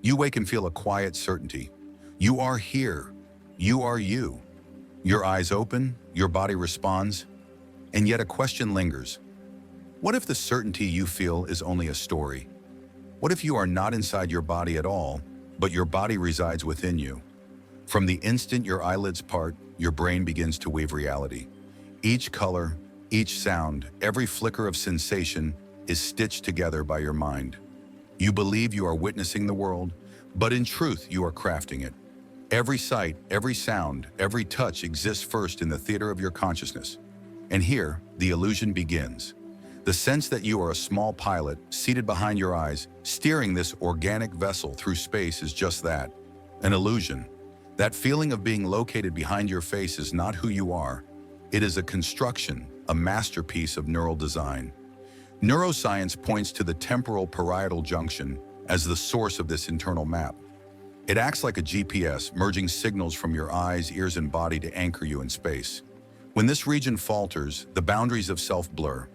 You wake and feel a quiet certainty. You are here. You are you. Your eyes open, your body responds, and yet a question lingers. What if the certainty you feel is only a story? What if you are not inside your body at all, but your body resides within you? From the instant your eyelids part, your brain begins to weave reality. Each color, each sound, every flicker of sensation is stitched together by your mind. You believe you are witnessing the world, but in truth you are crafting it. Every sight, every sound, every touch exists first in the theater of your consciousness. And here, the illusion begins. The sense that you are a small pilot, seated behind your eyes, steering this organic vessel through space is just that, an illusion. That feeling of being located behind your face is not who you are. It is a construction, a masterpiece of neural design. Neuroscience points to the temporal parietal junction as the source of this internal map. It acts like a GPS, merging signals from your eyes, ears, and body to anchor you in space. When this region falters, the boundaries of self blur.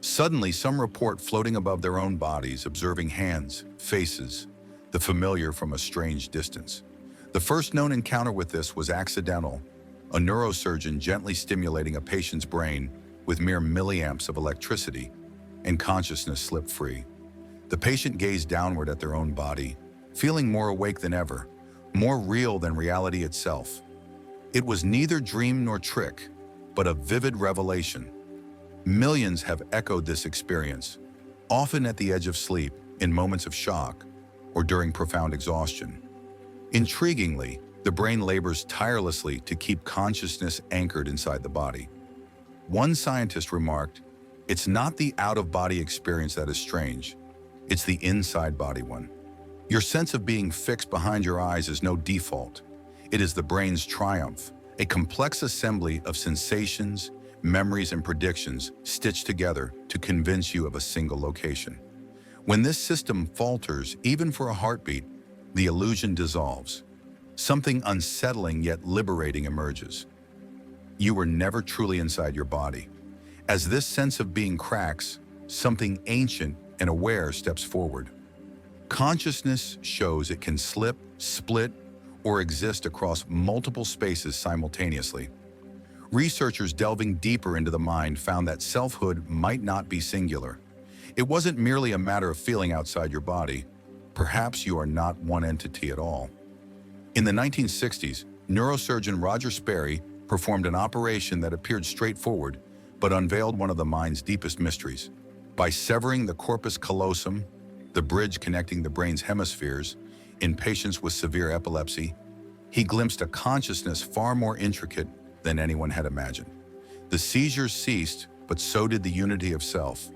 Suddenly, some report floating above their own bodies, observing hands, faces, the familiar from a strange distance. The first known encounter with this was accidental, a neurosurgeon gently stimulating a patient's brain with mere milliamps of electricity, and consciousness slipped free. The patient gazed downward at their own body, feeling more awake than ever, more real than reality itself. It was neither dream nor trick, but a vivid revelation. Millions have echoed this experience, often at the edge of sleep, in moments of shock, or during profound exhaustion. Intriguingly, the brain labors tirelessly to keep consciousness anchored inside the body. One scientist remarked, "It's not the out-of-body experience that is strange, it's the inside-body one." Your sense of being fixed behind your eyes is no default. It is the brain's triumph, a complex assembly of sensations, memories, and predictions stitched together to convince you of a single location. When this system falters, even for a heartbeat, the illusion dissolves. Something unsettling yet liberating emerges. You were never truly inside your body. As this sense of being cracks, something ancient and aware steps forward. Consciousness shows it can slip, split, or exist across multiple spaces simultaneously. Researchers delving deeper into the mind found that selfhood might not be singular. It wasn't merely a matter of feeling outside your body. Perhaps you are not one entity at all. In the 1960s, neurosurgeon Roger Sperry performed an operation that appeared straightforward, but unveiled one of the mind's deepest mysteries. By severing the corpus callosum, the bridge connecting the brain's hemispheres, in patients with severe epilepsy, he glimpsed a consciousness far more intricate than anyone had imagined. The seizures ceased, but so did the unity of self.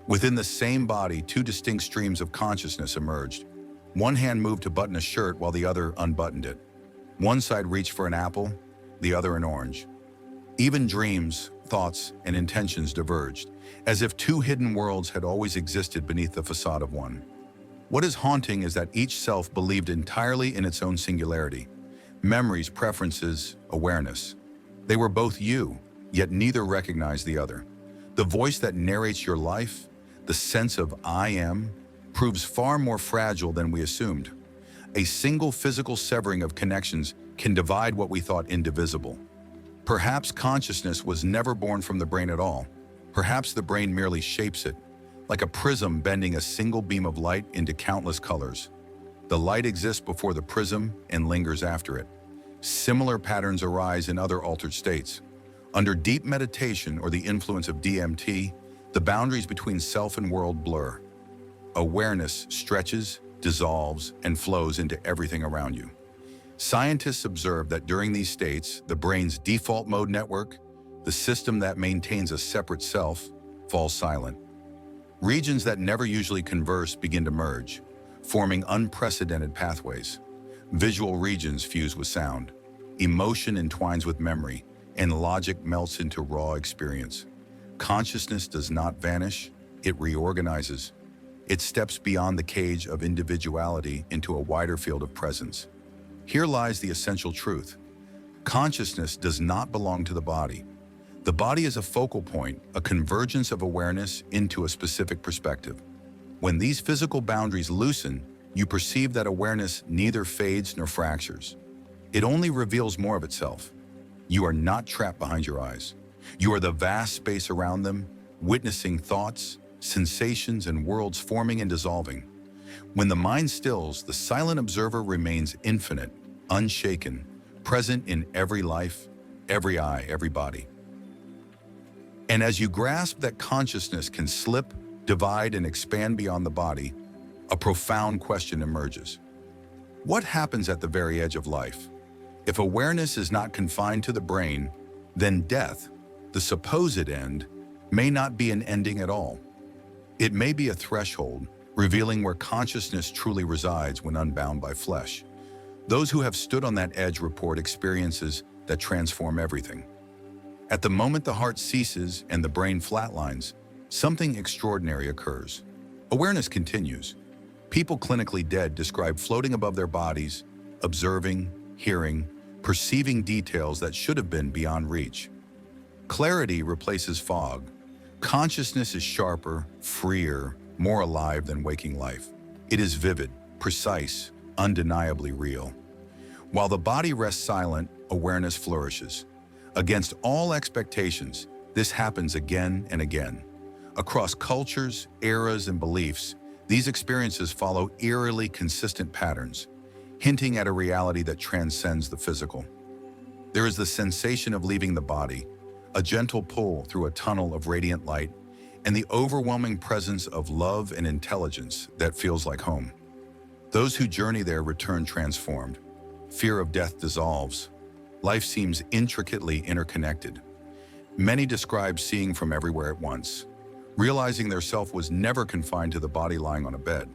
Within the same body, two distinct streams of consciousness emerged. One hand moved to button a shirt while the other unbuttoned it. One side reached for an apple, the other an orange. Even dreams, thoughts, and intentions diverged, as if two hidden worlds had always existed beneath the facade of one. What is haunting is that each self believed entirely in its own singularity. Memories, preferences, awareness. They were both you, yet neither recognized the other. The voice that narrates your life, the sense of I am, proves far more fragile than we assumed. A single physical severing of connections can divide what we thought indivisible. Perhaps consciousness was never born from the brain at all. Perhaps the brain merely shapes it, like a prism bending a single beam of light into countless colors. The light exists before the prism and lingers after it. Similar patterns arise in other altered states. Under deep meditation or the influence of DMT, the boundaries between self and world blur. Awareness stretches, dissolves, and flows into everything around you. Scientists observe that during these states, the brain's default mode network, the system that maintains a separate self, falls silent. Regions that never usually converse begin to merge, forming unprecedented pathways. Visual regions fuse with sound, emotion entwines with memory, and logic melts into raw experience. Consciousness does not vanish, it reorganizes. It steps beyond the cage of individuality into a wider field of presence. Here lies the essential truth. Consciousness does not belong to the body. The body is a focal point, a convergence of awareness into a specific perspective. When these physical boundaries loosen, you perceive that awareness neither fades nor fractures. It only reveals more of itself. You are not trapped behind your eyes. You are the vast space around them, witnessing thoughts, sensations, and worlds forming and dissolving. When the mind stills, the silent observer remains infinite, unshaken, present in every life, every eye, every body. And as you grasp that consciousness can slip, divide, and expand beyond the body, a profound question emerges. What happens at the very edge of life? If awareness is not confined to the brain, then death, the supposed end, may not be an ending at all. It may be a threshold, revealing where consciousness truly resides when unbound by flesh. Those who have stood on that edge report experiences that transform everything. At the moment the heart ceases and the brain flatlines, something extraordinary occurs. Awareness continues. People clinically dead describe floating above their bodies, observing, hearing, perceiving details that should have been beyond reach. Clarity replaces fog. Consciousness is sharper, freer, more alive than waking life. It is vivid, precise, undeniably real. While the body rests silent, awareness flourishes. Against all expectations, this happens again and again. Across cultures, eras, and beliefs, these experiences follow eerily consistent patterns, hinting at a reality that transcends the physical. There is the sensation of leaving the body, a gentle pull through a tunnel of radiant light, and the overwhelming presence of love and intelligence that feels like home. Those who journey there return transformed. Fear of death dissolves. Life seems intricately interconnected. Many describe seeing from everywhere at once, realizing their self was never confined to the body lying on a bed.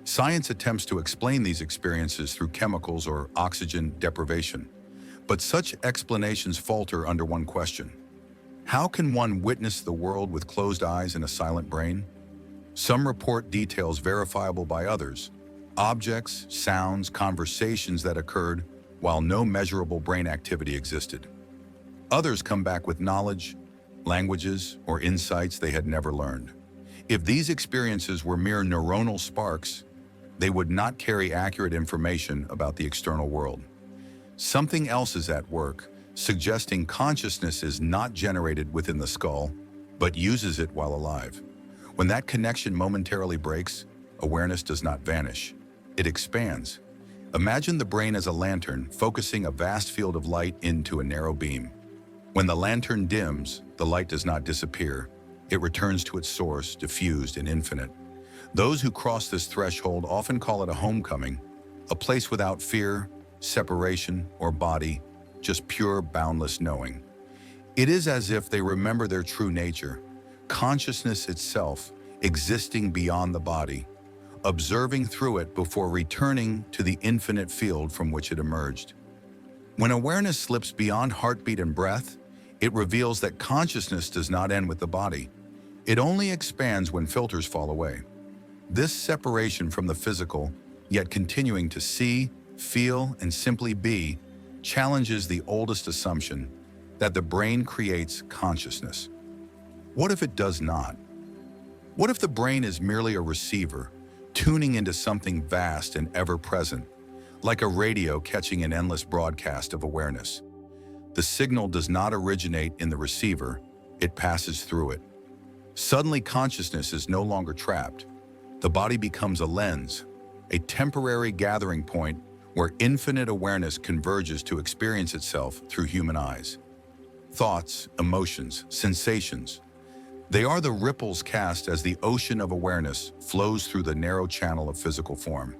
Science attempts to explain these experiences through chemicals or oxygen deprivation, but such explanations falter under one question. How can one witness the world with closed eyes and a silent brain? Some report details verifiable by others, objects, sounds, conversations that occurred while no measurable brain activity existed. Others come back with knowledge, languages, or insights they had never learned. If these experiences were mere neuronal sparks, they would not carry accurate information about the external world. Something else is at work, suggesting consciousness is not generated within the skull, but uses it while alive. When that connection momentarily breaks, awareness does not vanish. It expands. Imagine the brain as a lantern focusing a vast field of light into a narrow beam. When the lantern dims, the light does not disappear. It returns to its source, diffused and infinite. Those who cross this threshold often call it a homecoming, a place without fear, separation, or body, just pure, boundless knowing. It is as if they remember their true nature, consciousness itself, existing beyond the body, observing through it before returning to the infinite field from which it emerged. When awareness slips beyond heartbeat and breath, it reveals that consciousness does not end with the body. It only expands when filters fall away. This separation from the physical, yet continuing to see, feel, and simply be, challenges the oldest assumption that the brain creates consciousness. What if it does not? What if the brain is merely a receiver, tuning into something vast and ever-present, like a radio catching an endless broadcast of awareness? The signal does not originate in the receiver, it passes through it. Suddenly, consciousness is no longer trapped. The body becomes a lens, a temporary gathering point where infinite awareness converges to experience itself through human eyes. Thoughts, emotions, sensations. They are the ripples cast as the ocean of awareness flows through the narrow channel of physical form.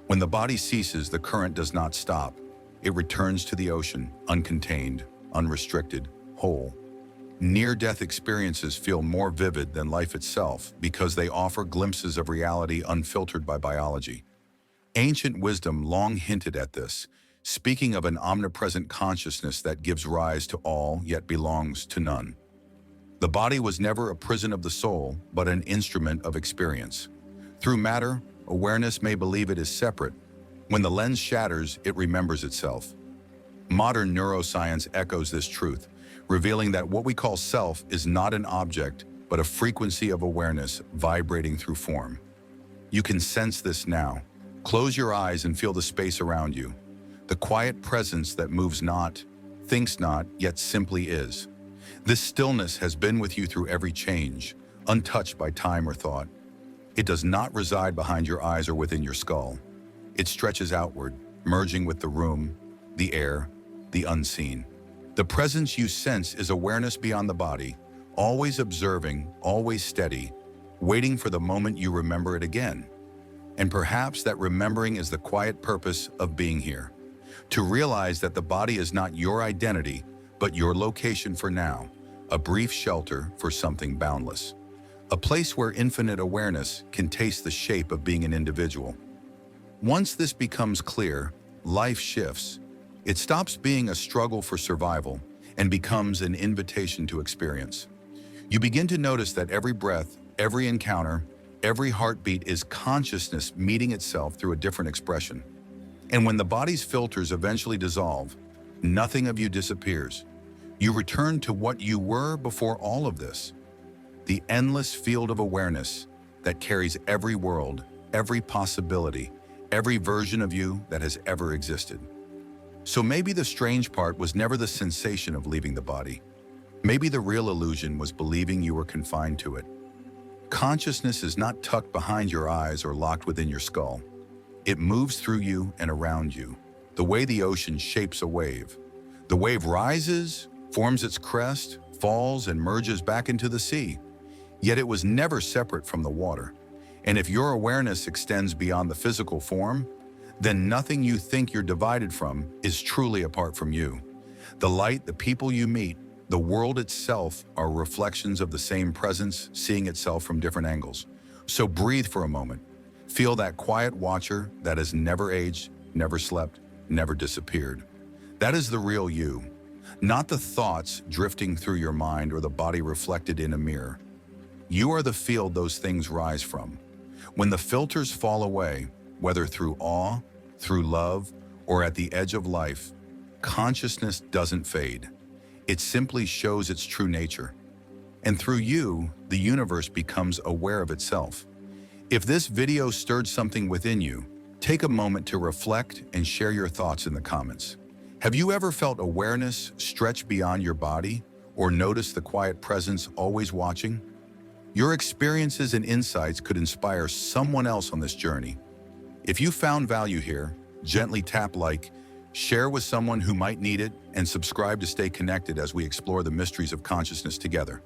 When the body ceases, the current does not stop. It returns to the ocean, uncontained, unrestricted, whole. Near-death experiences feel more vivid than life itself because they offer glimpses of reality unfiltered by biology. Ancient wisdom long hinted at this, speaking of an omnipresent consciousness that gives rise to all yet belongs to none. The body was never a prison of the soul, but an instrument of experience. Through matter, awareness may believe it is separate. When the lens shatters, it remembers itself. Modern neuroscience echoes this truth, revealing that what we call self is not an object, but a frequency of awareness vibrating through form. You can sense this now. Close your eyes and feel the space around you, the quiet presence that moves not, thinks not, yet simply is. This stillness has been with you through every change, untouched by time or thought. It does not reside behind your eyes or within your skull. It stretches outward, merging with the room, the air, the unseen. The presence you sense is awareness beyond the body, always observing, always steady, waiting for the moment you remember it again. And perhaps that remembering is the quiet purpose of being here. To realize that the body is not your identity, but your location for now, a brief shelter for something boundless. A place where infinite awareness can taste the shape of being an individual. Once this becomes clear, life shifts. It stops being a struggle for survival and becomes an invitation to experience. You begin to notice that every breath, every encounter, every heartbeat is consciousness meeting itself through a different expression. And when the body's filters eventually dissolve, nothing of you disappears. You return to what you were before all of this. The endless field of awareness that carries every world, every possibility, every version of you that has ever existed. So maybe the strange part was never the sensation of leaving the body. Maybe the real illusion was believing you were confined to it. Consciousness is not tucked behind your eyes or locked within your skull. It moves through you and around you, the way the ocean shapes a wave. The wave rises, forms its crest, falls, and merges back into the sea. Yet it was never separate from the water. And if your awareness extends beyond the physical form, then nothing you think you're divided from is truly apart from you. The light, the people you meet, the world itself are reflections of the same presence, seeing itself from different angles. So breathe for a moment. Feel that quiet watcher that has never aged, never slept, never disappeared. That is the real you, not the thoughts drifting through your mind or the body reflected in a mirror. You are the field those things rise from. When the filters fall away, whether through awe, through love, or at the edge of life, consciousness doesn't fade. It simply shows its true nature. And through you, the universe becomes aware of itself. If this video stirred something within you, take a moment to reflect and share your thoughts in the comments. Have you ever felt awareness stretch beyond your body or noticed the quiet presence always watching? Your experiences and insights could inspire someone else on this journey. If you found value here, gently tap like, share with someone who might need it, and subscribe to stay connected as we explore the mysteries of consciousness together.